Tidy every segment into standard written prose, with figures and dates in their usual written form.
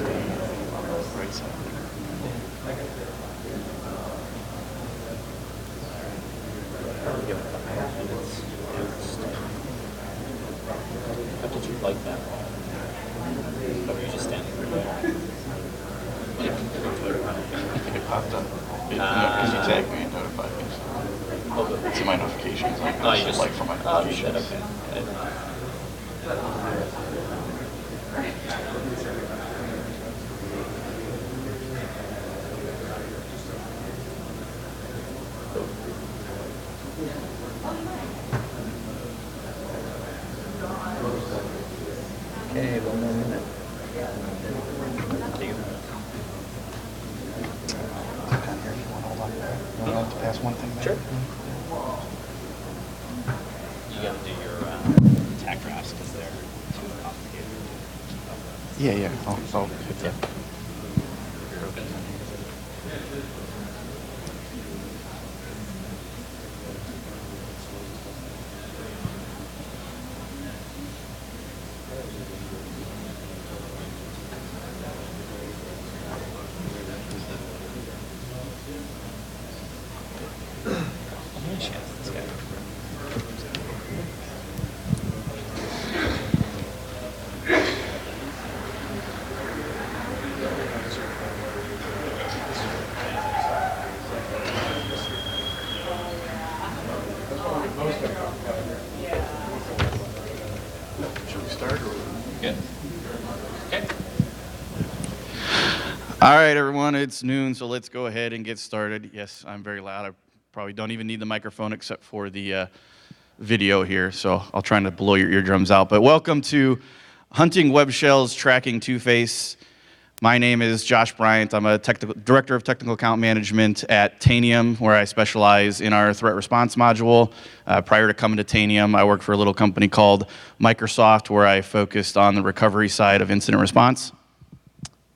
Right side. How did you like that? Or were you just standing there? It popped up. Because you tagged me and notified me. So. See my notifications. Oh, you just like for my oh, you did, notifications. okay. Okay, one more minute. Down here, if you want to hold on to that. You want to pass one thing back? Sure. You got to do your attack drafts because they're too complicated. Yeah, yeah. I'll hit that. You're open. Should we start? Or? Good. Okay. All right, everyone. It's noon, so let's go ahead and get started. Yes, I'm very loud. I probably don't even need the microphone except for the video here, so I'll try not to blow your eardrums out. But welcome to Hunting Web Shells Tracking Two-Face. My name is Josh Bryant. I'm a director of technical account management at Tanium, where I specialize in our threat response module. Prior to coming to Tanium, I worked for a little company called Microsoft, where I focused on the recovery side of incident response.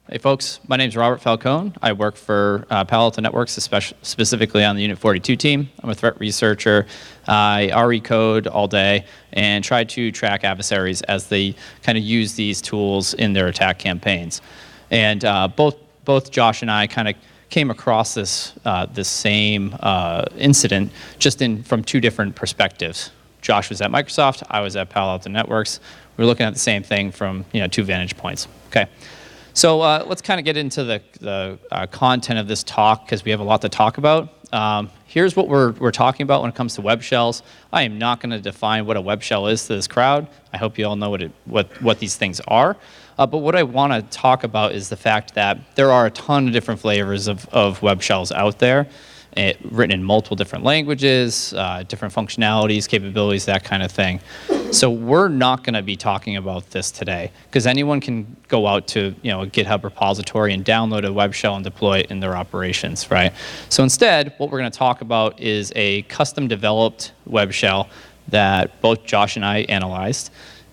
Hey folks, my name is Robert Falcone. I work for Palo Alto Networks, specifically on the Unit 42 team. I'm a threat researcher. I RE code all day and try to track adversaries as they kind of use these tools in their attack campaigns. And both Josh and I kind of came across this same incident just from two different perspectives. Josh was at Microsoft. I was at Palo Alto Networks. We were looking at the same thing from two vantage points. Okay. So let's kind of get into the content of this talk because we have a lot to talk about. Here's what we're talking about when it comes to web shells. I am not going to define what a web shell is to this crowd. I hope you all know what these things are. But what I want to talk about is the fact that there are a ton of different flavors of web shells out there, written in multiple different languages, different functionalities, capabilities, that kind of thing. So we're not going to be talking about this today because anyone can go out to a GitHub repository and download a web shell and deploy it in their operations, right? So instead, what we're going to talk about is a custom developed web shell that both Josh and I analyzed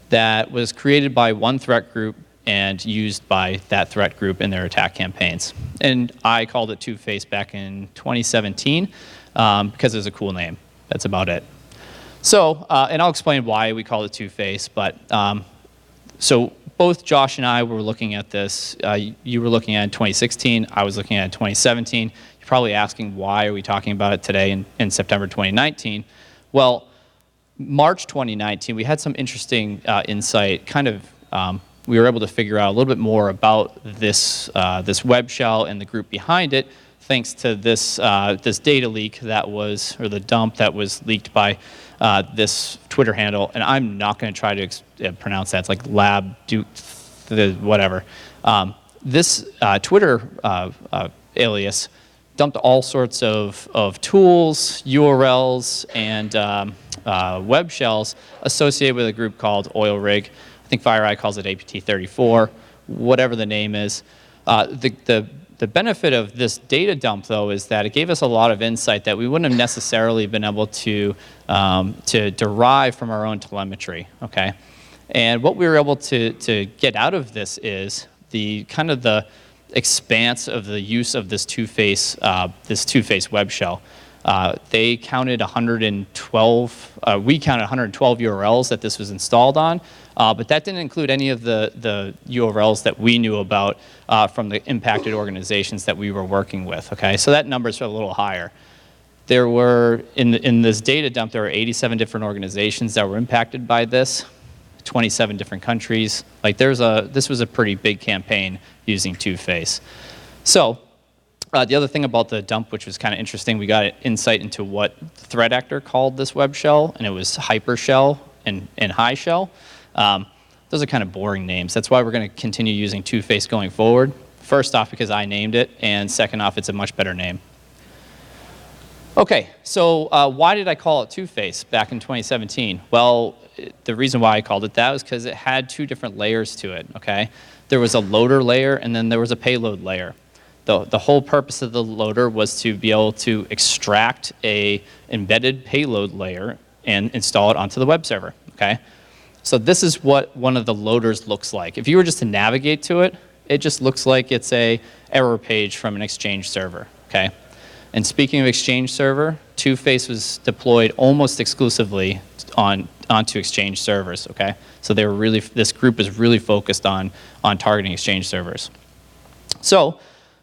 that was created by one threat group and used by that threat group in their attack campaigns. And I called it Two-Face back in 2017 because it's a cool name. That's about it. So, and I'll explain why we call it Two-Face, but so both Josh and I were looking at this. You were looking at it in 2016. I was looking at it in 2017. You're probably asking why are we talking about it today in September 2019? Well, March 2019, we had some interesting insight, we were able to figure out a little bit more about this web shell and the group behind it, thanks to this data leak that was, or the dump that was leaked by this Twitter handle. And I'm not going to try to pronounce that. It's like lab duke, whatever. This Twitter alias dumped all sorts of tools, URLs, and web shells associated with a group called OilRig. I think FireEye calls it APT34, whatever the name is. The benefit of this data dump, though, is that it gave us a lot of insight that we wouldn't have necessarily been able to derive from our own telemetry. Okay, and what we were able to get out of this is the expanse of the use of this Two-Face web shell. They counted 112, we counted 112 URLs that this was installed on, but that didn't include any of the URLs that we knew about from the impacted organizations that we were working with, okay? So that number's a little higher. There were, in this data dump, there were 87 different organizations that were impacted by this, 27 different countries. Like this was a pretty big campaign using Two-Face. So the other thing about the dump, which was kind of interesting, we got insight into what the threat actor called this web shell, and it was Hypershell and High Shell. Those are kind of boring names. That's why we're going to continue using Two-Face going forward. First off, because I named it, and second off, it's a much better name. Okay, so why did I call it Two-Face back in 2017? Well, the reason why I called it that was because it had two different layers to it, okay? There was a loader layer, and then there was a payload layer. The whole purpose of the loader was to be able to extract a embedded payload layer and install it onto the web server, okay? So this is what one of the loaders looks like. If you were just to navigate to it, it just looks like it's a error page from an Exchange server, okay? And speaking of Exchange server, Two-Face was deployed almost exclusively onto Exchange servers, okay? So they were this group is really focused on targeting Exchange servers. So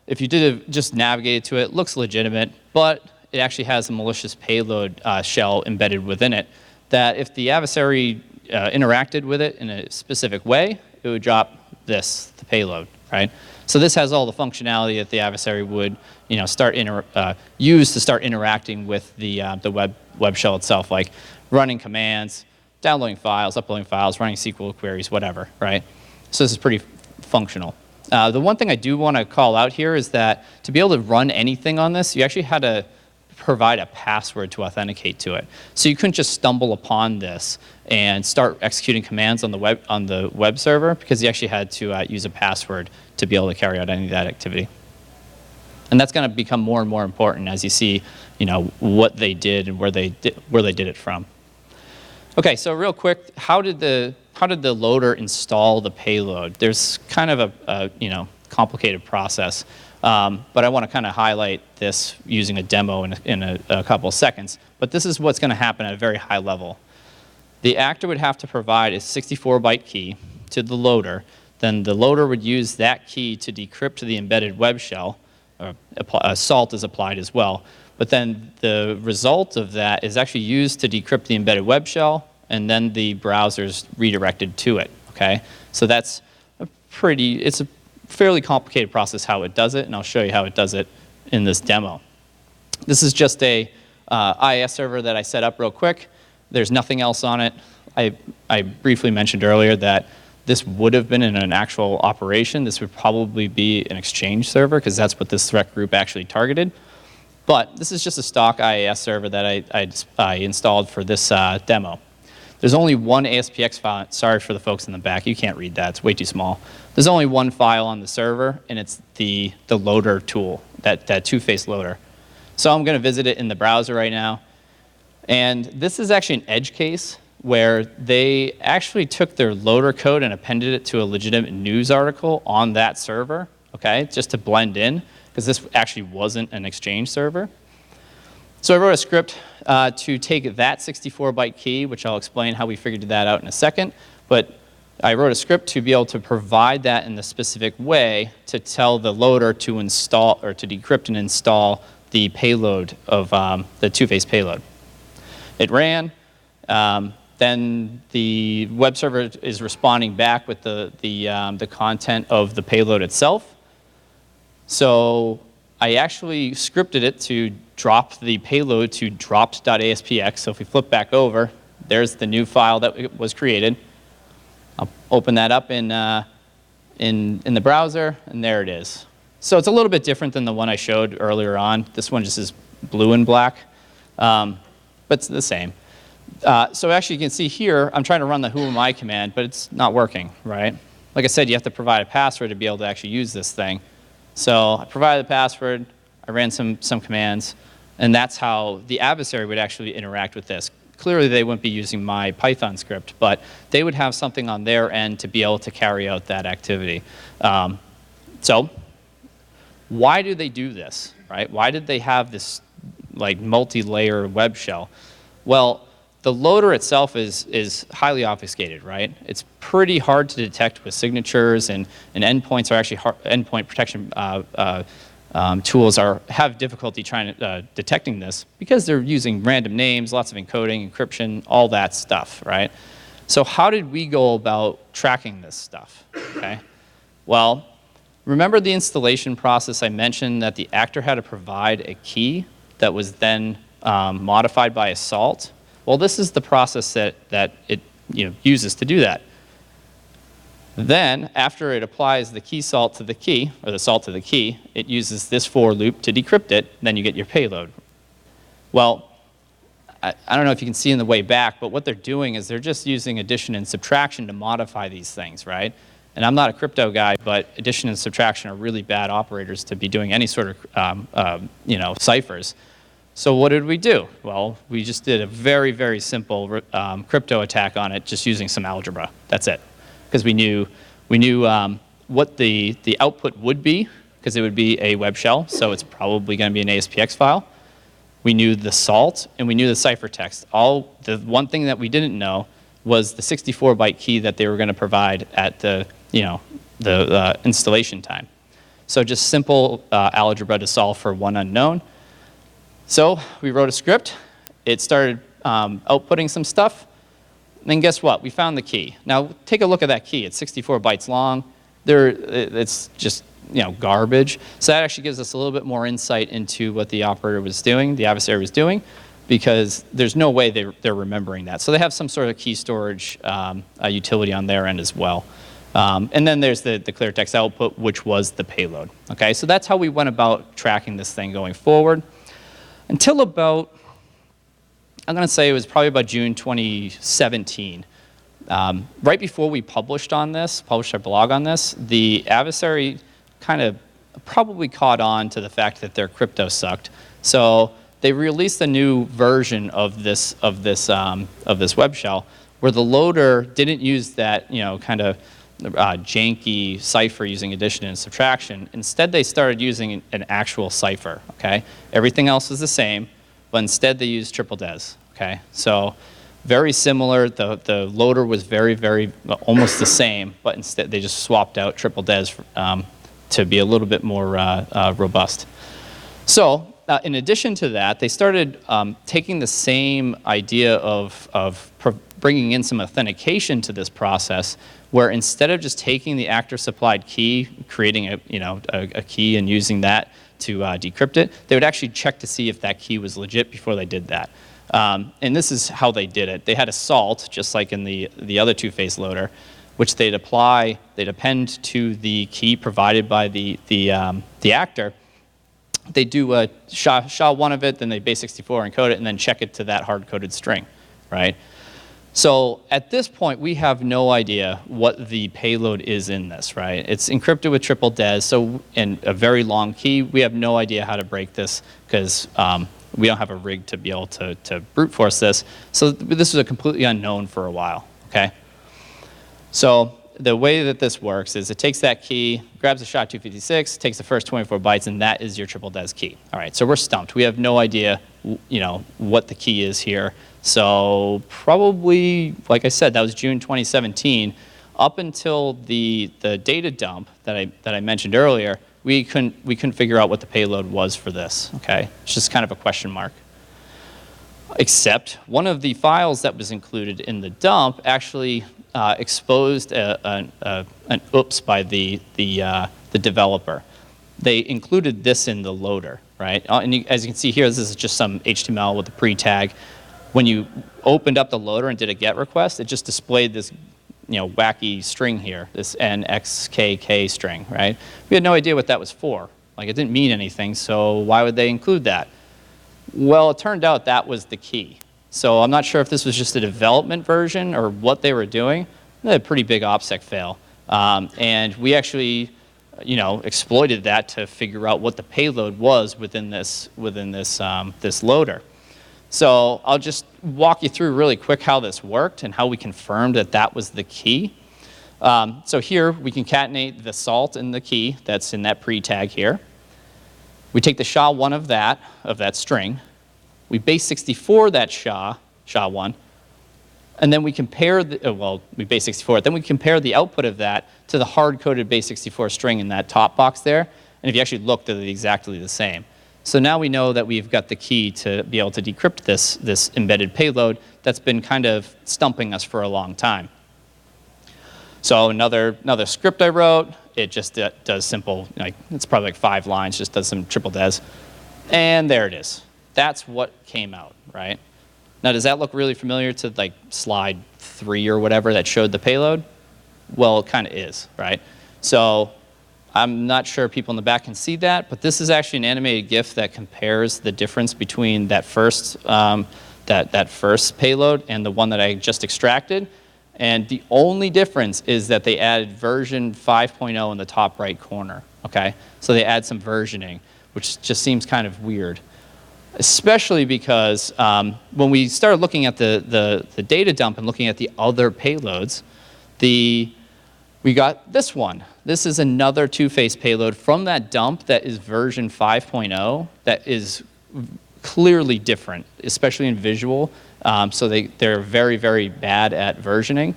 if you did just navigate to it, it looks legitimate, but it actually has a malicious payload shell embedded within it that if the adversary interacted with it in a specific way, it would drop this, the payload, right? So this has all the functionality that the adversary would, use to start interacting with the web shell itself, like running commands, downloading files, uploading files, running SQL queries, whatever, right? So this is pretty functional. The one thing I do want to call out here is that to be able to run anything on this, you actually had to provide a password to authenticate to it. So you couldn't just stumble upon this and start executing commands on the web server, because you actually had to use a password to be able to carry out any of that activity. And that's going to become more and more important as you see, what they did and where they did it from. Okay, so real quick, how did the loader install the payload? There's kind of a complicated process, but I want to kind of highlight this using a demo in a couple of seconds. But this is what's going to happen at a very high level. The actor would have to provide a 64-byte key to the loader. Then the loader would use that key to decrypt the embedded web shell. Salt is applied as well. But then the result of that is actually used to decrypt the embedded web shell, and then the browser's redirected to it, okay? So that's it's a fairly complicated process how it does it, and I'll show you how it does it in this demo. This is just a IIS server that I set up real quick. There's nothing else on it. I briefly mentioned earlier that this would have been in an actual operation. This would probably be an Exchange server, because that's what this threat group actually targeted. But this is just a stock IIS server that I installed for this demo. There's only one ASPX file. Sorry for the folks in the back. You can't read that. It's way too small. There's only one file on the server, and it's the loader tool, that Two-Face loader. So I'm going to visit it in the browser right now. And this is actually an edge case where they actually took their loader code and appended it to a legitimate news article on that server, okay, just to blend in, because this actually wasn't an Exchange server. So I wrote a script to take that 64-byte key, which I'll explain how we figured that out in a second, but I wrote a script to be able to provide that in the specific way to tell the loader to install, or to decrypt and install the payload of the Two-Face payload. It ran. Then the web server is responding back with the content of the payload itself. So I actually scripted it to drop the payload to dropped.aspx. So if we flip back over, there's the new file that was created. I'll open that up in the browser, and there it is. So it's a little bit different than the one I showed earlier on. This one just is blue and black, but it's the same. So actually you can see here, I'm trying to run the who am I command, but it's not working, right? Like I said, you have to provide a password to be able to actually use this thing. So I provided the password, I ran some commands, and that's how the adversary would actually interact with this. Clearly they wouldn't be using my Python script, but they would have something on their end to be able to carry out that activity. So why do they do this, right? Why did they have this like multi-layer web shell. Well, the loader itself is highly obfuscated, right? It's pretty hard to detect with signatures, and endpoints are actually endpoint protection tools have difficulty trying to detecting this because they're using random names, lots of encoding, encryption, all that stuff, right? So how did we go about tracking this stuff? Okay. Well, remember the installation process? I mentioned that the actor had to provide a key that was then modified by a salt. Well, this is the process that it uses to do that. Then, after it applies the key salt to the key, or the salt to the key, it uses this for loop to decrypt it, then you get your payload. Well, I don't know if you can see in the way back, but what they're doing is they're just using addition and subtraction to modify these things, right? And I'm not a crypto guy, but addition and subtraction are really bad operators to be doing any sort of ciphers. So what did we do? Well, we just did a very, very simple crypto attack on it, just using some algebra. That's it, because we knew what the output would be, because it would be a web shell, so it's probably going to be an ASPX file. We knew the salt, and we knew the ciphertext. The one thing that we didn't know was the 64-byte key that they were going to provide at the installation time. So just simple algebra to solve for one unknown. So we wrote a script. It started outputting some stuff. And then guess what? We found the key. Now take a look at that key. It's 64 bytes long. It's just garbage. So that actually gives us a little bit more insight into what the operator was doing, the adversary was doing, because there's no way they're remembering that. So they have some sort of key storage utility on their end as well. And then there's the clear text output, which was the payload. Okay, so that's how we went about tracking this thing going forward. Until about, I'm going to say it was probably about June 2017. Right before we published our blog on this, the adversary kind of probably caught on to the fact that their crypto sucked. So they released a new version of this web shell where the loader didn't use that kind of janky cipher using addition and subtraction. Instead, they started using an actual cipher. Okay, everything else is the same, but instead they used triple des. Okay, so very similar. The loader was very almost the same, but instead they just swapped out triple des to be a little bit more robust. So in addition to that, they started taking the same idea of bringing in some authentication to this process, where instead of just taking the actor supplied key, creating a key and using that to decrypt it, they would actually check to see if that key was legit before they did that. And this is how they did it. They had a salt, just like in the other two-phase loader, which they'd append to the key provided by the actor. They do a SHA-1 of it, then they base64 encode it, and then check it to that hard-coded string, right? So at this point, we have no idea what the payload is in this, right? It's encrypted with triple des, so in a very long key. We have no idea how to break this because we don't have a rig to be able to brute force this. So this was a completely unknown for a while, okay? So the way that this works is it takes that key, grabs the SHA-256, takes the first 24 bytes, and that is your triple des key. All right, so we're stumped. We have no idea, what the key is here. So probably, like I said, that was June 2017. Up until the data dump that I mentioned earlier, we couldn't figure out what the payload was for this. Okay, it's just kind of a question mark. Except one of the files that was included in the dump actually exposed an oops by the developer. They included this in the loader, right? And as you can see here, this is just some HTML with a pre-tag. When you opened up the loader and did a GET request, it just displayed this wacky string here, this NXKK string, right? We had no idea what that was for. Like, it didn't mean anything, so why would they include that? Well, it turned out that was the key. So I'm not sure if this was just a development version or what they were doing. They had a pretty big OPSEC fail. And we actually exploited that to figure out what the payload was within this loader. So I'll just walk you through really quick how this worked and how we confirmed that that was the key. So here we concatenate the salt and the key that's in that pre-tag here. We take the SHA-1 of that string. We base 64 that SHA-1, and then we compare we base 64 it. Then we compare the output of that to the hard-coded base 64 string in that top box there. And if you actually look, they're exactly the same. So now we know that we've got the key to be able to decrypt this embedded payload that's been kind of stumping us for a long time. So another script I wrote, it just does simple, it's probably like 5 lines, just does some triple des. And there it is. That's what came out, right? Now, does that look really familiar to like slide 3 or whatever that showed the payload? Well, it kind of is, right? So I'm not sure people in the back can see that, but this is actually an animated GIF that compares the difference between that first payload and the one that I just extracted. And the only difference is that they added version 5.0 in the top right corner, okay? So they add some versioning, which just seems kind of weird, especially because when we started looking at the data dump and looking at the other payloads, we got this one. This is another two-phase payload from that dump that is version 5.0 that is clearly different, especially in visual. So they're very, very bad at versioning.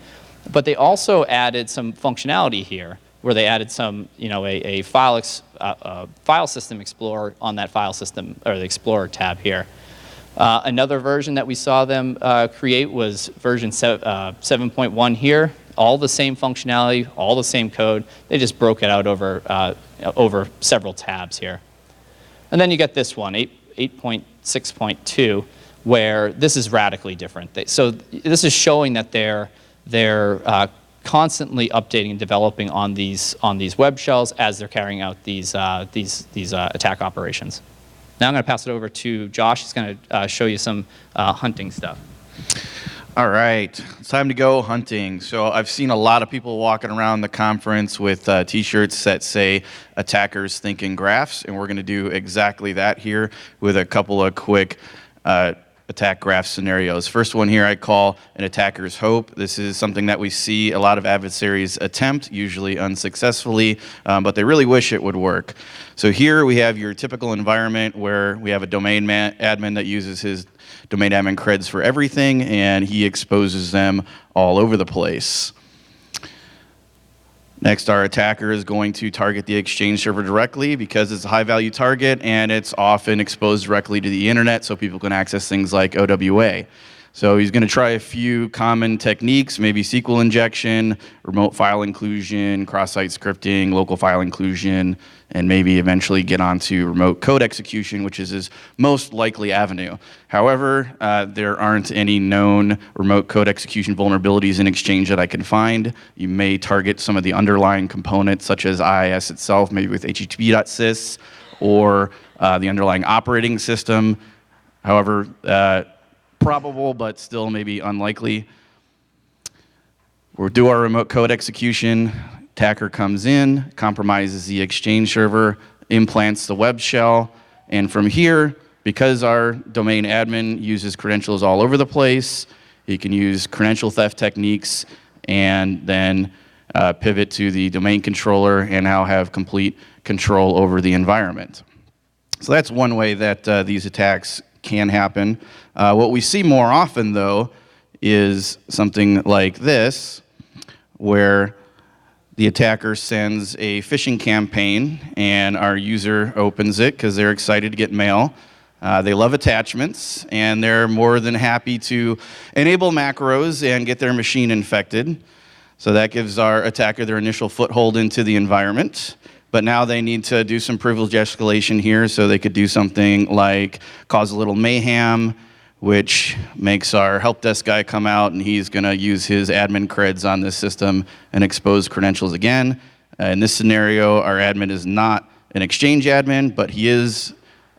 But they also added some functionality here where they added some, a file system explorer on that file system, or the Explorer tab here. Another version that we saw them create was version 7.1 here. All the same functionality, all the same code. They just broke it out over several tabs here. And then you get this one, 8.6.2, where this is radically different. So this is showing that they're constantly updating and developing on these web shells as they're carrying out these attack operations. Now I'm going to pass it over to Josh. He's going to show you some hunting stuff. All right, it's time to go hunting. So I've seen a lot of people walking around the conference with t-shirts that say attackers think in graphs, and we're going to do exactly that here with a couple of quick attack graph scenarios. First one here I call an attacker's hope. This is something that we see a lot of adversaries attempt, usually unsuccessfully, but they really wish it would work. So here we have your typical environment where we have a domain admin that uses his domain admin creds for everything, and he exposes them all over the place. Next, our attacker is going to target the Exchange server directly because it's a high-value target and it's often exposed directly to the internet so people can access things like OWA. So he's going to try a few common techniques, maybe SQL injection, remote file inclusion, cross-site scripting, local file inclusion, and maybe eventually get onto remote code execution, which is his most likely avenue. However, there aren't any known remote code execution vulnerabilities in Exchange that I can find. You may target some of the underlying components, such as IIS itself, maybe with HTTP.sys, or the underlying operating system. However, probable, but still maybe unlikely. We'll do our remote code execution. Attacker comes in, compromises the Exchange server, implants the web shell, and from here, because our domain admin uses credentials all over the place, he can use credential theft techniques and then pivot to the domain controller and now have complete control over the environment. So that's one way that these attacks can happen. What we see more often, though, is something like this, where the attacker sends a phishing campaign and our user opens it because they're excited to get mail. They love attachments, and they're more than happy to enable macros and get their machine infected. So that gives our attacker their initial foothold into the environment. But now they need to do some privilege escalation here, so they could do something like cause a little mayhem, which makes our help desk guy come out, and he's going to use his admin creds on this system and expose credentials again. In this scenario, our admin is not an Exchange admin, but he has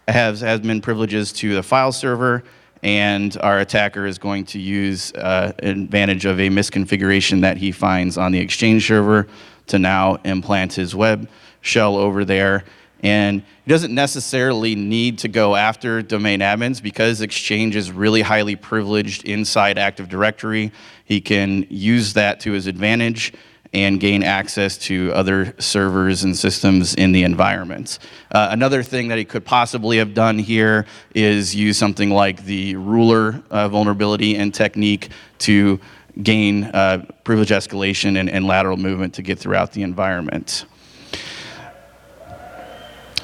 admin privileges to the file server, and our attacker is going to use advantage of a misconfiguration that he finds on the Exchange server to now implant his web shell over there. And he doesn't necessarily need to go after domain admins because Exchange is really highly privileged inside Active Directory. He can use that to his advantage and gain access to other servers and systems in the environment. Another thing that he could possibly have done here is use something like the ruler vulnerability and technique to gain privilege escalation and lateral movement to get throughout the environment.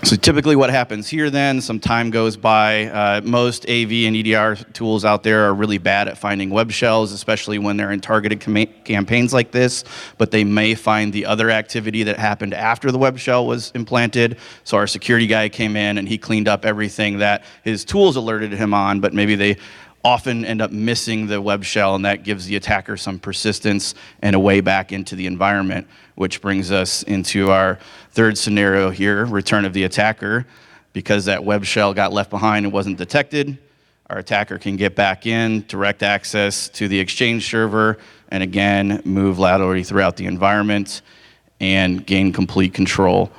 So typically what happens here then, some time goes by. Most AV and EDR tools out there are really bad at finding web shells, especially when they're in targeted campaigns like this, but they may find the other activity that happened after the web shell was implanted. So our security guy came in and he cleaned up everything that his tools alerted him on, but maybe they often end up missing the web shell, and that gives the attacker some persistence and a way back into the environment, which brings us into our third scenario here, return of the attacker. Because that web shell got left behind and wasn't detected, our attacker can get back in, direct access to the Exchange server, and again, move laterally throughout the environment and gain complete control.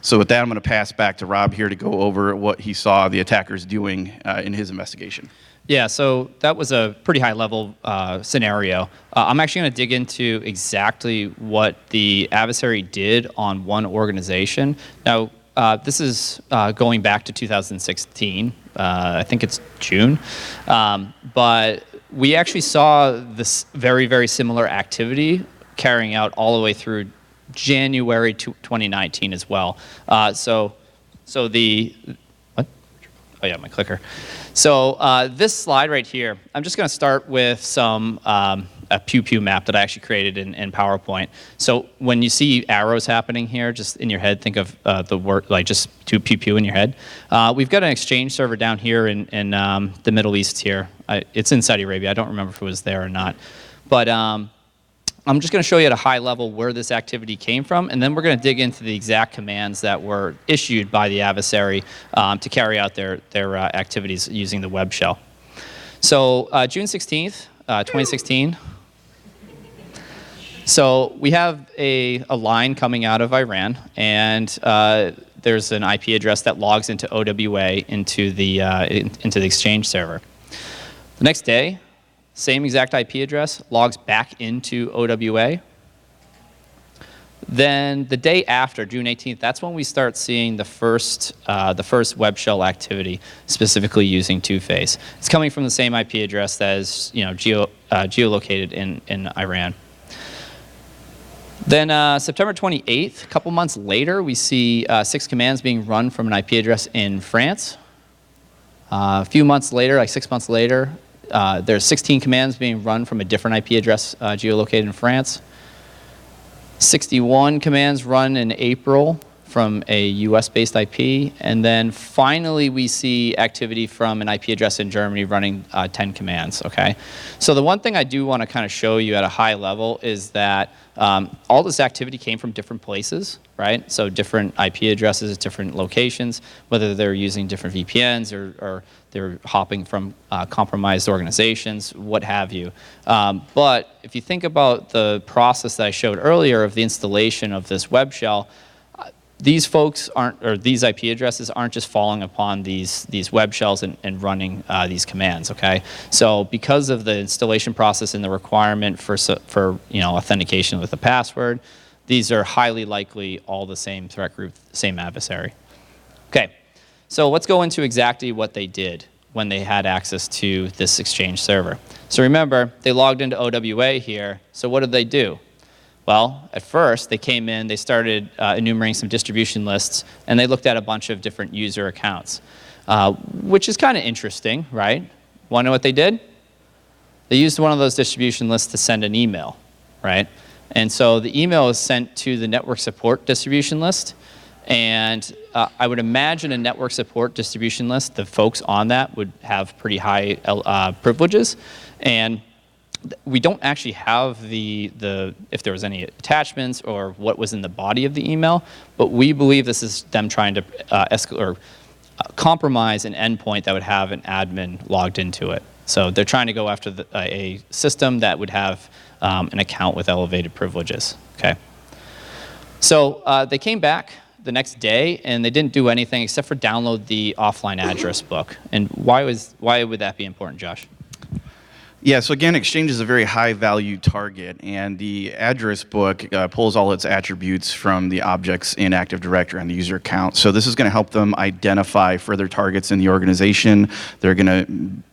So with that, I'm going to pass back to Rob here to go over what he saw the attackers doing in his investigation. Yeah, so that was a pretty high-level scenario. I'm actually going to dig into exactly what the adversary did on one organization. Now, this is going back to 2016. I think it's June. But we actually saw this very, very similar activity carrying out all the way through January 2019 as well. So the, what? Oh yeah, my clicker. So this slide right here, I'm just going to start with some a pew pew map that I actually created in PowerPoint. So when you see arrows happening here, just in your head, think of the word like just two pew pew in your head. We've got an Exchange server down here in the Middle East here. It's in Saudi Arabia. I don't remember if it was there or not, but I'm just going to show you at a high level where this activity came from, and then we're going to dig into the exact commands that were issued by the adversary to carry out their activities using the web shell. So June 16th, 2016. So we have a line coming out of Iran, and there's an IP address that logs into OWA into the Exchange server. The next day, same exact IP address logs back into OWA. Then the day after, June 18th, that's when we start seeing the first web shell activity, specifically using Two-Face. It's coming from the same IP address that is geolocated in Iran. Then September 28th, a couple months later, we see 6 commands being run from an IP address in France. A few months later, like 6 months later, there's 16 commands being run from a different IP address geolocated in France. 61 commands run in April from a US-based IP. And then finally, we see activity from an IP address in Germany running 10 commands, okay? So the one thing I do want to kind of show you at a high level is that all this activity came from different places, right? So different IP addresses, different locations, whether they're using different VPNs or they're hopping from compromised organizations, what have you. But if you think about the process that I showed earlier of the installation of this web shell, these folks aren't, or these IP addresses aren't just falling upon these web shells and running these commands, okay? So because of the installation process and the requirement for authentication with a password, these are highly likely all the same threat group, same adversary. Okay, so let's go into exactly what they did when they had access to this Exchange server. So remember, they logged into OWA here, so what did they do? Well, at first, they came in, they started enumerating some distribution lists, and they looked at a bunch of different user accounts, which is kind of interesting, right? Want to know what they did? They used one of those distribution lists to send an email, right? And so the email is sent to the network support distribution list, and I would imagine a network support distribution list, the folks on that would have pretty high privileges, and we don't actually have if there was any attachments or what was in the body of the email, but we believe this is them trying to compromise an endpoint that would have an admin logged into it. So they're trying to go after a system that would have an account with elevated privileges, okay? So they came back the next day and they didn't do anything except for download the offline address book. And why would that be important, Josh? Yeah, so again, Exchange is a very high value target, and the address book pulls all its attributes from the objects in Active Directory and the user account. So this is going to help them identify further targets in the organization. They're going to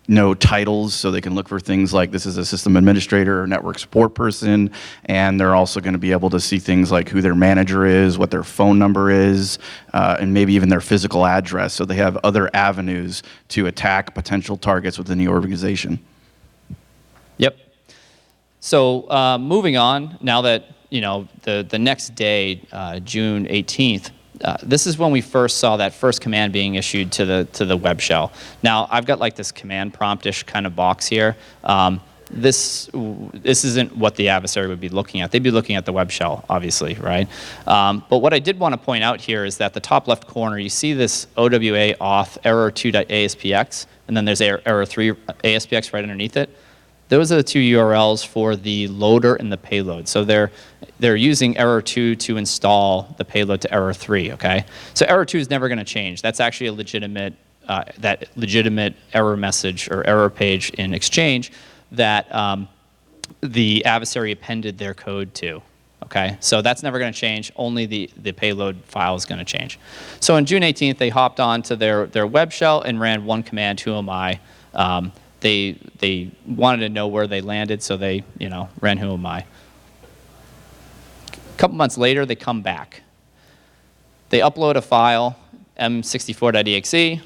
know titles, so they can look for things like this is a system administrator or network support person, and they're also going to be able to see things like who their manager is, what their phone number is, and maybe even their physical address. So they have other avenues to attack potential targets within the organization. Yep. So moving on, now that the next day, June 18th, this is when we first saw that first command being issued to the web shell. Now I've got like this command prompt-ish kind of box here. This isn't what the adversary would be looking at. They'd be looking at the web shell, obviously, right? But what I did want to point out here is that the top left corner, you see this OWA auth error2.aspx, and then there's error3 aspx right underneath it. Those are the two URLs for the loader and the payload. So they're using error2 to install the payload to error3. Okay. So error2 is never going to change. That's actually a legitimate error message or error page in Exchange that the adversary appended their code to. Okay. So that's never going to change. Only the payload file is going to change. So on June 18th, they hopped on to their web shell and ran one command, who am I. They wanted to know where they landed, so they ran who am I. A couple months later, they come back. They upload a file, m64.exe,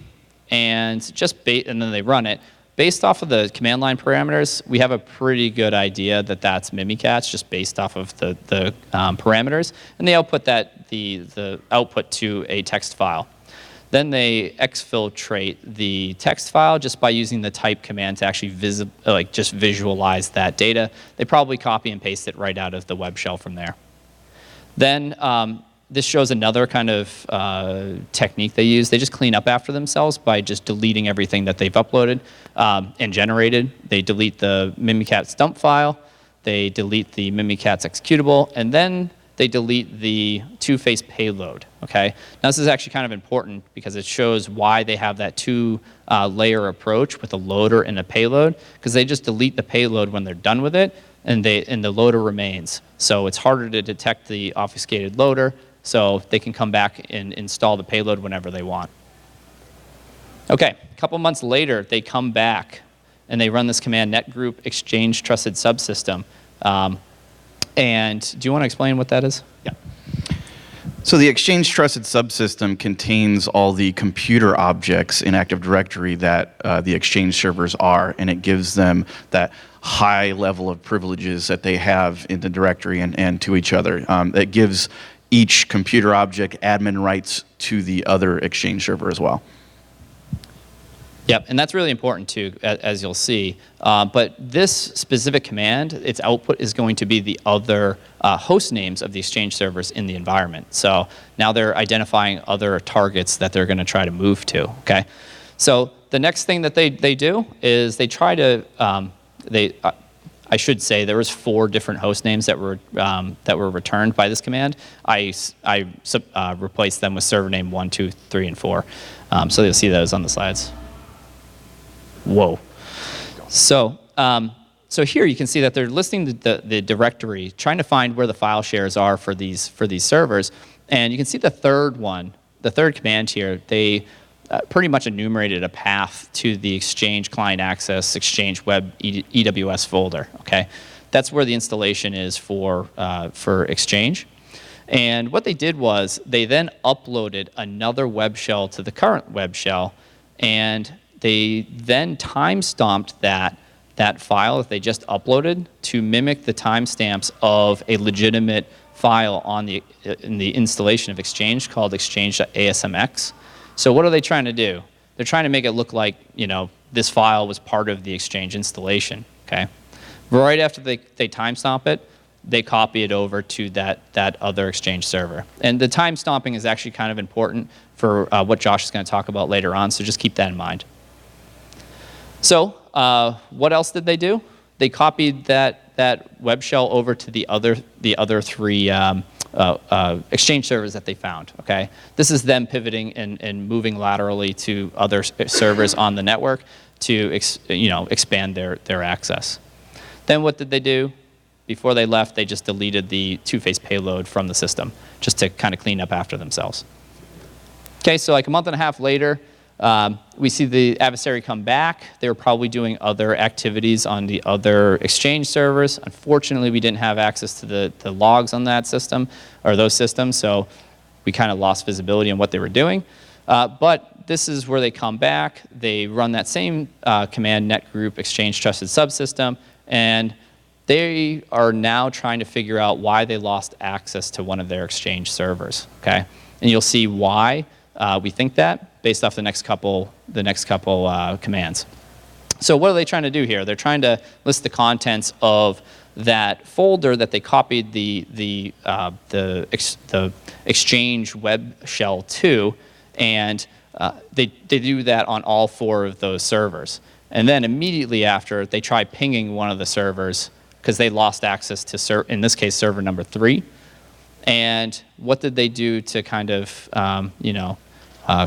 and and then they run it. Based off of the command line parameters, we have a pretty good idea that that's Mimikatz, just based off of the parameters, and they output the output to a text file. Then they exfiltrate the text file just by using the type command to actually just visualize that data. They probably copy and paste it right out of the web shell from there. Then this shows another kind of technique they use. They just clean up after themselves by just deleting everything that they've uploaded and generated. They delete the Mimikatz dump file. They delete the Mimikatz executable, and then they delete the two-phase payload. Okay. Now this is actually kind of important because it shows why they have that two-layer approach with a loader and a payload, because they just delete the payload when they're done with it, and the loader remains. So it's harder to detect the obfuscated loader, so they can come back and install the payload whenever they want. Okay. A couple months later, they come back and they run this command netgroup exchange trusted subsystem. And do you want to explain what that is? Yeah. So the Exchange Trusted Subsystem contains all the computer objects in Active Directory that the Exchange servers are, and it gives them that high level of privileges that they have in the directory and to each other. It gives each computer object admin rights to the other Exchange server as well. Yep, and that's really important too, as you'll see. But this specific command, its output is going to be the other host names of the Exchange servers in the environment. So now they're identifying other targets that they're going to try to move to. Okay, so the next thing that they do is they try to I should say there was 4 different host names that were returned by this command. I replaced them with server name 1, 2, 3, and 4. So you'll see those on the slides. Whoa. So here you can see that they're listing the directory, trying to find where the file shares are for these servers. And you can see the third one, the third command here, they pretty much enumerated a path to the Exchange Client Access Exchange Web EWS folder. Okay, that's where the installation is for Exchange. And what they did was they then uploaded another web shell to the current web shell, and they then time-stamped that file that they just uploaded to mimic the timestamps of a legitimate file in the installation of Exchange called exchange.asmx. So what are they trying to do? They're trying to make it look like this file was part of the Exchange installation. Okay, right after they timestamp it, they copy it over to that other Exchange server. And the time stomping is actually kind of important for what Josh is going to talk about later on, so just keep that in mind. So what else did they do? They copied that web shell over to the other 3 Exchange servers that they found. Okay, this is them pivoting and moving laterally to other servers on the network to expand their access. Then what did they do? Before they left, they just deleted the two-phase payload from the system, just to kind of clean up after themselves. Okay, so like a month and a half later, we see the adversary come back. They were probably doing other activities on the other Exchange servers. Unfortunately, we didn't have access to the logs on that system, or those systems, so we kind of lost visibility on what they were doing. But this is where they come back. They run that same command net group Exchange trusted subsystem, and they are now trying to figure out why they lost access to one of their Exchange servers. Okay, and you'll see why we think that based off the next couple commands. So what are they trying to do here? They're trying to list the contents of that folder that they copied the Exchange web shell to, and they do that on all 4 of those servers. And then immediately after, they try pinging one of the servers because they lost access to, in this case, server number 3. And what did they do to kind of,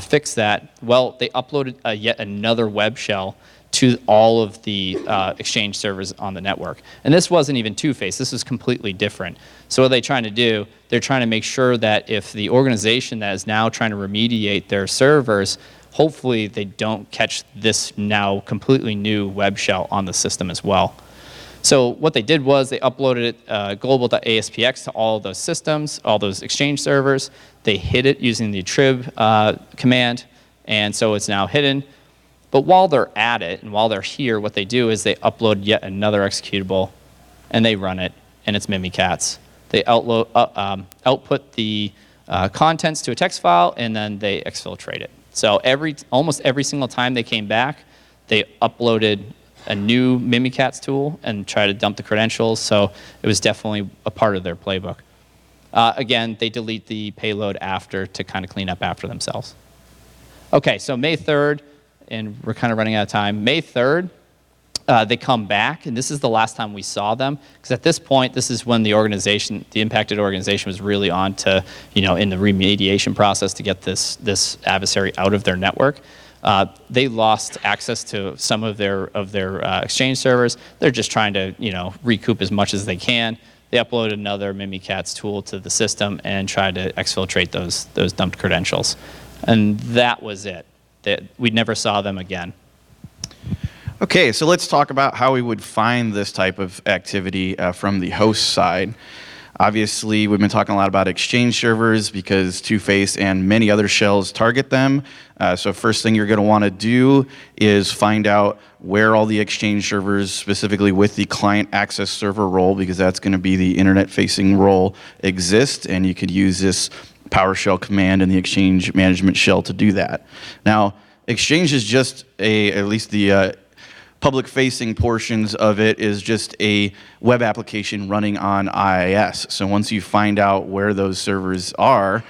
fix that? Well, they uploaded yet another web shell to all of the Exchange servers on the network. And this wasn't even two-phase. This was completely different. So what are they trying to do? They're trying to make sure that if the organization that is now trying to remediate their servers, hopefully they don't catch this now completely new web shell on the system as well. So what they did was they uploaded global.aspx to all of those systems, all those Exchange servers. They hid it using the trib command, and so it's now hidden. But while they're at it, and while they're here, what they do is they upload yet another executable, and they run it, and it's Mimikatz. They output the contents to a text file, and then they exfiltrate it. So almost every single time they came back, they uploaded a new Mimikatz tool and try to dump the credentials, so it was definitely a part of their playbook. Again, they delete the payload after to kind of clean up after themselves. Okay, so May 3rd, and we're kind of running out of time. May 3rd, they come back, and this is the last time we saw them, because at this point, this is when the impacted organization was really on to, in the remediation process to get this adversary out of their network. They lost access to some of their Exchange servers. They're just trying to, recoup as much as they can. They uploaded another Mimikatz tool to the system and tried to exfiltrate those dumped credentials. And that was it. We never saw them again. Okay, so let's talk about how we would find this type of activity from the host side. Obviously, we've been talking a lot about Exchange servers because Two-Face and many other shells target them. So first thing you're going to want to do is find out where all the Exchange servers, specifically with the client access server role, because that's going to be the internet-facing role, exist, and you could use this PowerShell command and the Exchange management shell to do that. Now, Exchange is just at least the public-facing portions of it is just a web application running on IIS. So once you find out where those servers are,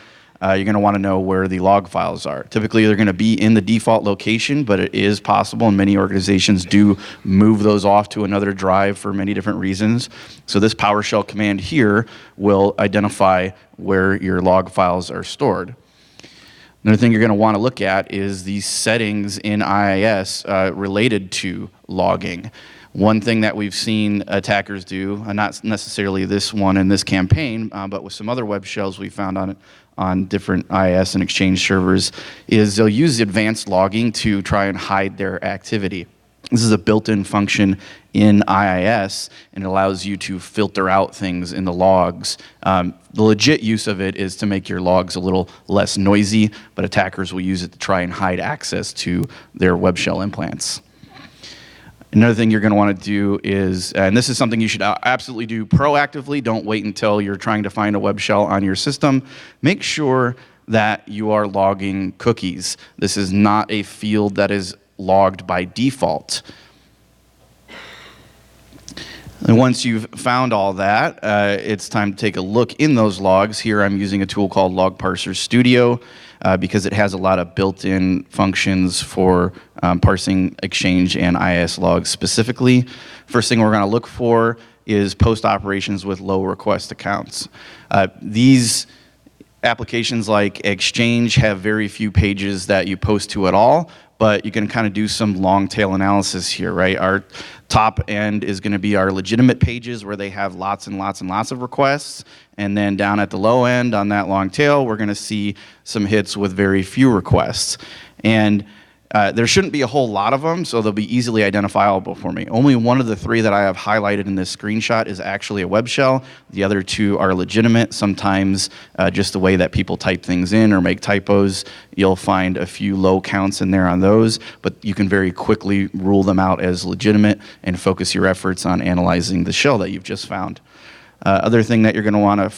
you're going to want to know where the log files are. Typically, they're going to be in the default location, but it is possible, and many organizations do move those off to another drive for many different reasons. So this PowerShell command here will identify where your log files are stored. Another thing you're going to want to look at is the settings in IIS related to logging. One thing that we've seen attackers do, not necessarily this one in this campaign, but with some other web shells we found on different IIS and Exchange servers, is they'll use advanced logging to try and hide their activity. This is a built-in function in IIS, and it allows you to filter out things in the logs. The legit use of it is to make your logs a little less noisy, but attackers will use it to try and hide access to their web shell implants. Another thing you're going to want to do is, and this is something you should absolutely do proactively, don't wait until you're trying to find a web shell on your system. Make sure that you are logging cookies. This is not a field that is logged by default. And once you've found all that, it's time to take a look in those logs. Here I'm using a tool called Log Parser Studio. because it has a lot of built-in functions for parsing Exchange and IIS logs specifically. First thing we're going to look for is post operations with low request accounts. These applications like Exchange have very few pages that you post to at all, but you can kind of do some long tail analysis here, right? Our top end is going to be our legitimate pages where they have lots and lots and lots of requests. And then down at the low end on that long tail, we're going to see some hits with very few requests. And there shouldn't be a whole lot of them, so they'll be easily identifiable for me. Only one of the three that I have highlighted in this screenshot is actually a web shell. The other two are legitimate. Sometimes just the way that people type things in or make typos, you'll find a few low counts in there on those, but you can very quickly rule them out as legitimate and focus your efforts on analyzing the shell that you've just found. Other thing that you're going to want to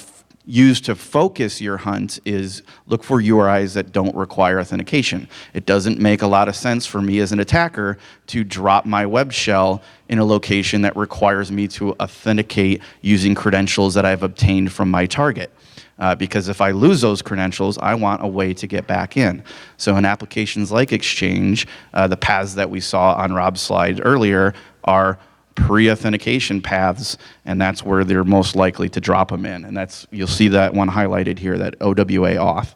use to focus your hunt is look for URIs that don't require authentication. It doesn't make a lot of sense for me as an attacker to drop my web shell in a location that requires me to authenticate using credentials that I've obtained from my target. Because if I lose those credentials, I want a way to get back in. So in applications like Exchange, the paths that we saw on Rob's slide earlier are pre-authentication paths, and that's where they're most likely to drop them in. And you'll see that one highlighted here, that OWA auth.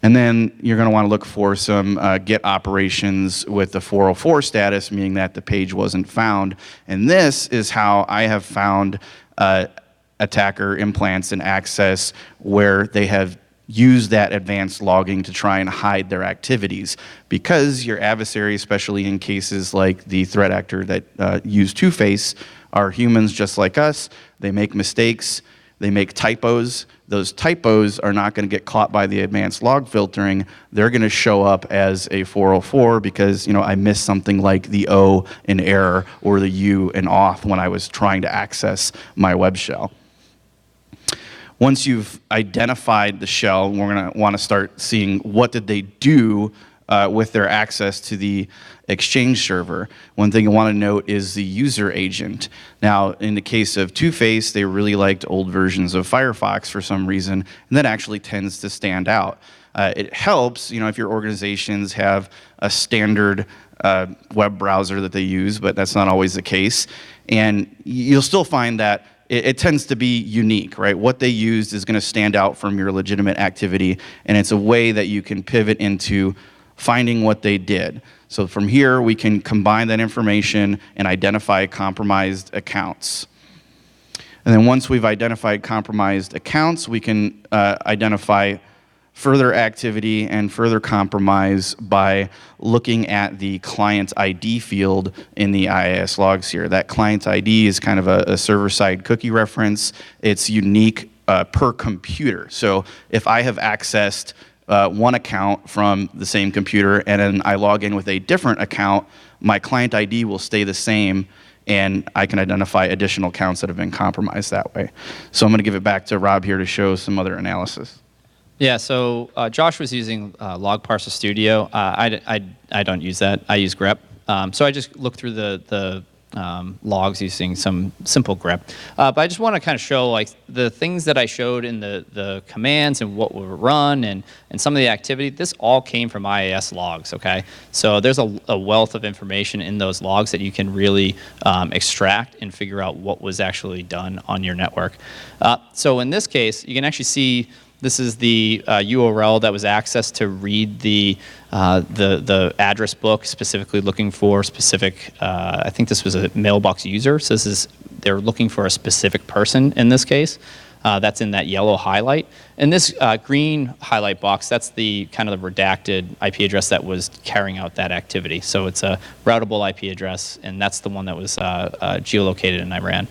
And then you're going to want to look for some get operations with the 404 status, meaning that the page wasn't found. And this is how I have found attacker implants and access where they have use that advanced logging to try and hide their activities, because your adversary, especially in cases like the threat actor that use Two-Face, are humans just like us. They make mistakes, they make typos. Those typos are not going to get caught by the advanced log filtering. They're going to show up as a 404 because I missed something like the O in error or the U in auth when I was trying to access my web shell. Once you've identified the shell, we're going to want to start seeing what did they do with their access to the Exchange server. One thing you want to note is the user agent. Now, in the case of Two-Face, they really liked old versions of Firefox for some reason, and that actually tends to stand out. It helps, if your organizations have a standard web browser that they use, but that's not always the case. And you'll still find that it tends to be unique, right? What they used is going to stand out from your legitimate activity, and it's a way that you can pivot into finding what they did. So from here, we can combine that information and identify compromised accounts. And then once we've identified compromised accounts, we can identify further activity and further compromise by looking at the client ID field in the IIS logs here. That client ID is kind of a server-side cookie reference. It's unique per computer. So if I have accessed one account from the same computer and then I log in with a different account, my client ID will stay the same, and I can identify additional accounts that have been compromised that way. So I'm going to give it back to Rob here to show some other analysis. Yeah, so Josh was using Log Parser Studio. I don't use that. I use grep. So I just look through the logs using some simple grep. But I just want to kind of show like the things that I showed in the commands and what were run and some of the activity. This all came from IIS logs, okay? So there's a wealth of information in those logs that you can really extract and figure out what was actually done on your network. So in this case, you can actually see this is the URL that was accessed to read the address book, specifically looking for specific, I think this was a mailbox user. So they're looking for a specific person in this case. That's in that yellow highlight. And this green highlight box, that's the kind of the redacted IP address that was carrying out that activity. So it's a routable IP address, and that's the one that was geolocated in Iran.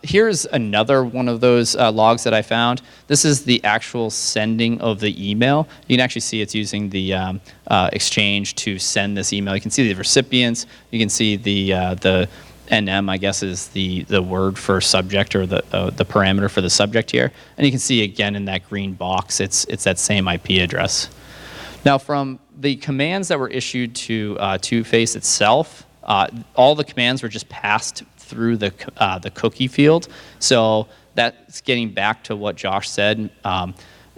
Here's another one of those logs that I found. This is the actual sending of the email. You can actually see it's using the Exchange to send this email. You can see the recipients. You can see the NM, I guess, is the word for subject, or the parameter for the subject here. And you can see again in that green box, it's that same IP address. Now, from the commands that were issued to Two-Face itself, all the commands were just passed through the cookie field. So that's getting back to what Josh said.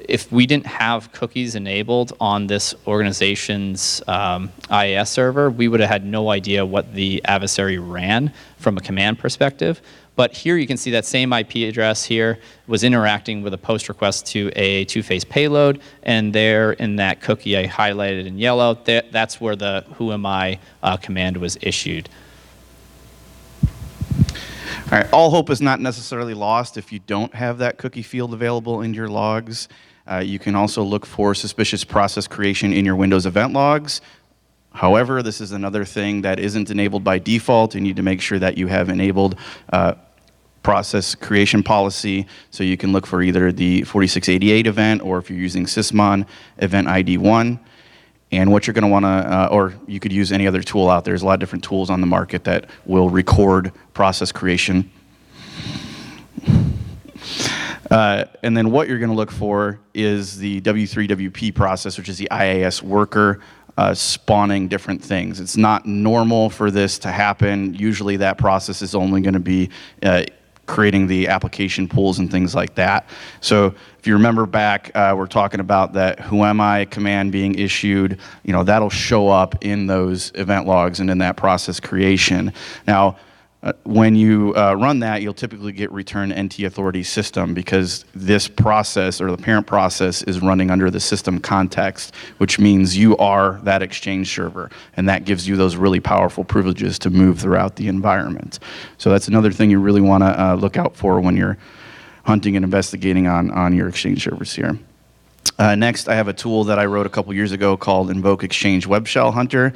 if we didn't have cookies enabled on this organization's IAS server, we would have had no idea what the adversary ran from a command perspective. But here you can see that same IP address here was interacting with a post request to a two-phase payload, and there in that cookie I highlighted in yellow, that's where the who am I command was issued. All right, all hope is not necessarily lost if you don't have that cookie field available in your logs. You can also look for suspicious process creation in your Windows event logs. However, this is another thing that isn't enabled by default. You need to make sure that you have enabled process creation policy, so you can look for either the 4688 event, or if you're using Sysmon, event ID 1. And what you're going to want to, or you could use any other tool out there. There's a lot of different tools on the market that will record process creation. And then what you're going to look for is the W3WP process, which is the IAS worker spawning different things. It's not normal for this to happen. Usually that process is only going to be creating the application pools and things like that. So if you remember back, we're talking about that who am I command being issued, that'll show up in those event logs and in that process creation. Now, when you run that, you'll typically get return NT authority system, because this process, or the parent process, is running under the system context, which means you are that Exchange server, and that gives you those really powerful privileges to move throughout the environment. So that's another thing you really want to look out for when you're hunting and investigating on your Exchange servers here. Next, I have a tool that I wrote a couple years ago called Invoke Exchange Web Shell Hunter.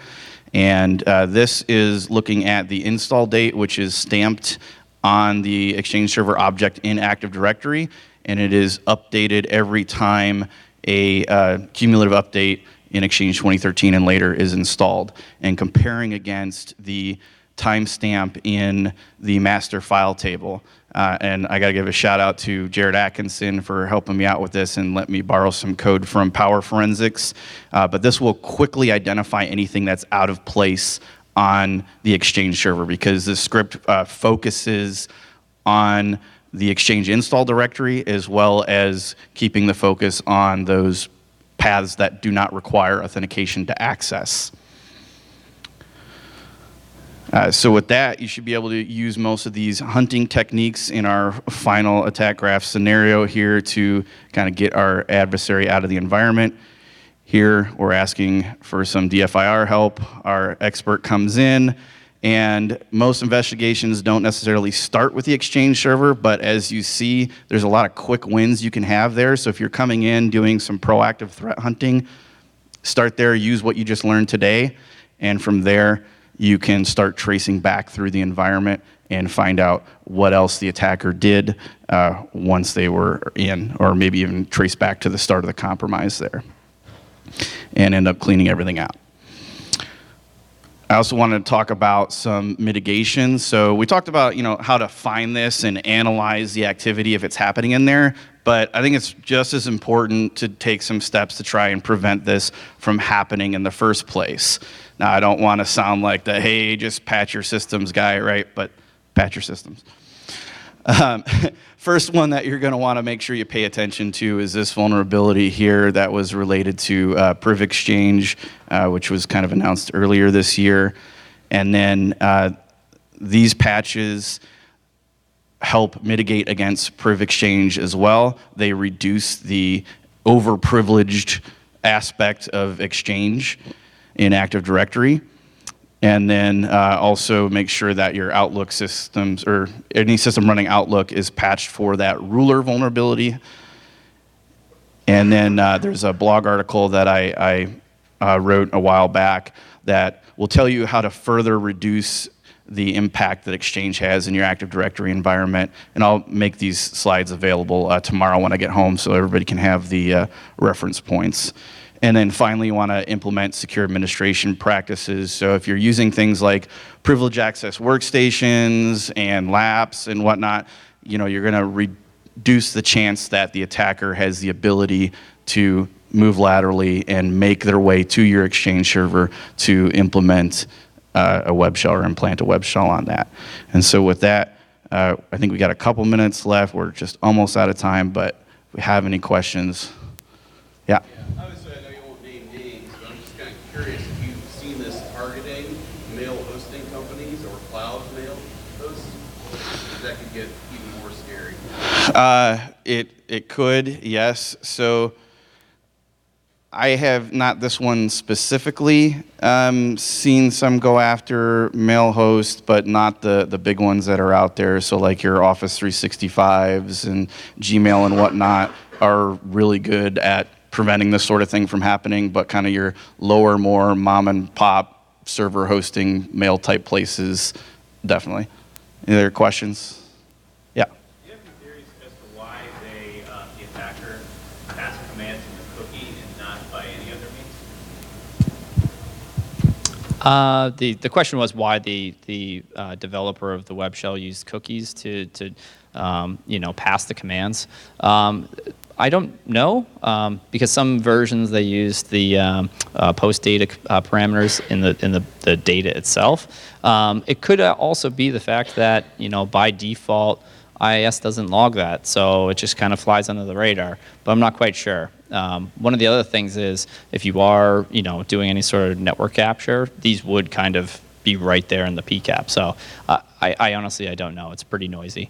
And this is looking at the install date, which is stamped on the Exchange Server object in Active Directory, and it is updated every time a cumulative update in Exchange 2013 and later is installed, and comparing against the timestamp in the master file table. And I got to give a shout out to Jared Atkinson for helping me out with this and let me borrow some code from Power Forensics. But this will quickly identify anything that's out of place on the Exchange server, because the script focuses on the Exchange install directory, as well as keeping the focus on those paths that do not require authentication to access. So with that, you should be able to use most of these hunting techniques in our final attack graph scenario here to kind of get our adversary out of the environment. Here, we're asking for some DFIR help. Our expert comes in, and most investigations don't necessarily start with the Exchange server, but as you see, there's a lot of quick wins you can have there. So if you're coming in doing some proactive threat hunting, start there, use what you just learned today, and from there, you can start tracing back through the environment and find out what else the attacker did once they were in, or maybe even trace back to the start of the compromise there, and end up cleaning everything out. I also wanted to talk about some mitigation. So we talked about how to find this and analyze the activity if it's happening in there, but I think it's just as important to take some steps to try and prevent this from happening in the first place. Now, I don't want to sound like the, hey, just patch your systems guy, right? But patch your systems. First one that you're going to want to make sure you pay attention to is this vulnerability here that was related to PrivExchange, which was kind of announced earlier this year. And then these patches help mitigate against PrivExchange as well. They reduce the overprivileged aspect of Exchange in Active Directory, and then also make sure that your Outlook systems, or any system running Outlook, is patched for that ruler vulnerability. And then there's a blog article that I wrote a while back that will tell you how to further reduce the impact that Exchange has in your Active Directory environment. And I'll make these slides available tomorrow when I get home, so everybody can have the reference points. And then finally, you want to implement secure administration practices. So if you're using things like privileged access workstations and laps and whatnot, you're going to reduce the chance that the attacker has the ability to move laterally and make their way to your Exchange server to implement a web shell or implant a web shell on that. And so with that, I think we got a couple minutes left. We're just almost out of time, but if we have any questions, Yeah. Obviously, I know you won't name names, but I'm just kind of curious if you've seen this targeting mail hosting companies or cloud mail hosts. That could get even more scary. It could, yes. So I have not this one specifically seen some go after mail hosts, but not the big ones that are out there. So like your Office 365s and Gmail and whatnot are really good at preventing this sort of thing from happening. But kind of your lower, more mom and pop server hosting mail type places, definitely. Any other questions? Yeah. Do you have any theories as to why the attacker passed commands in the cookie and not by any other means? The question was why the developer of the web shell used cookies to pass the commands. I don't know because some versions they use the post data parameters in the data itself. It could also be the fact that by default IIS doesn't log that, so it just kind of flies under the radar. But I'm not quite sure. One of the other things is if you are doing any sort of network capture, these would kind of be right there in the PCAP. So I honestly I don't know. It's pretty noisy.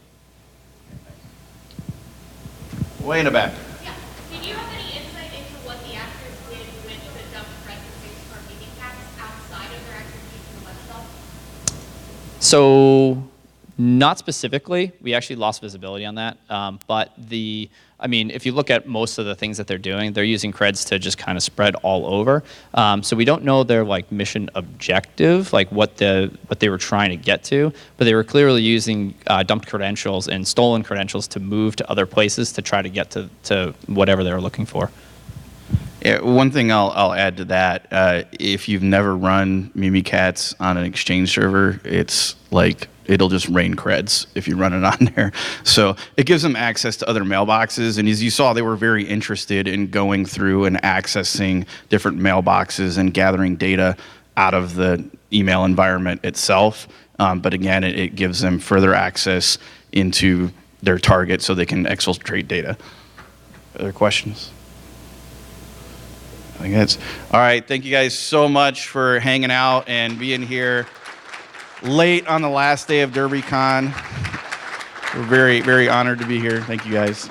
Way in the back. Yeah. Did you have any insight into what the actors did with the dumped threads and things for Mimikatz outside of their execution of web shell? So not specifically. We actually lost visibility on that. But if you look at most of the things that they're doing, they're using creds to just kind of spread all over. So we don't know their mission objective, like what they were trying to get to, but they were clearly using dumped credentials and stolen credentials to move to other places to try to get to whatever they were looking for. Yeah, one thing I'll add to that, if you've never run Mimikatz on an Exchange server, it's like it'll just rain creds if you run it on there. So it gives them access to other mailboxes, and as you saw, they were very interested in going through and accessing different mailboxes and gathering data out of the email environment itself. But again, it gives them further access into their target so they can exfiltrate data. Other questions? I think that's all right. Thank you guys so much for hanging out and being here late on the last day of DerbyCon. We're very, very honored to be here. Thank you guys.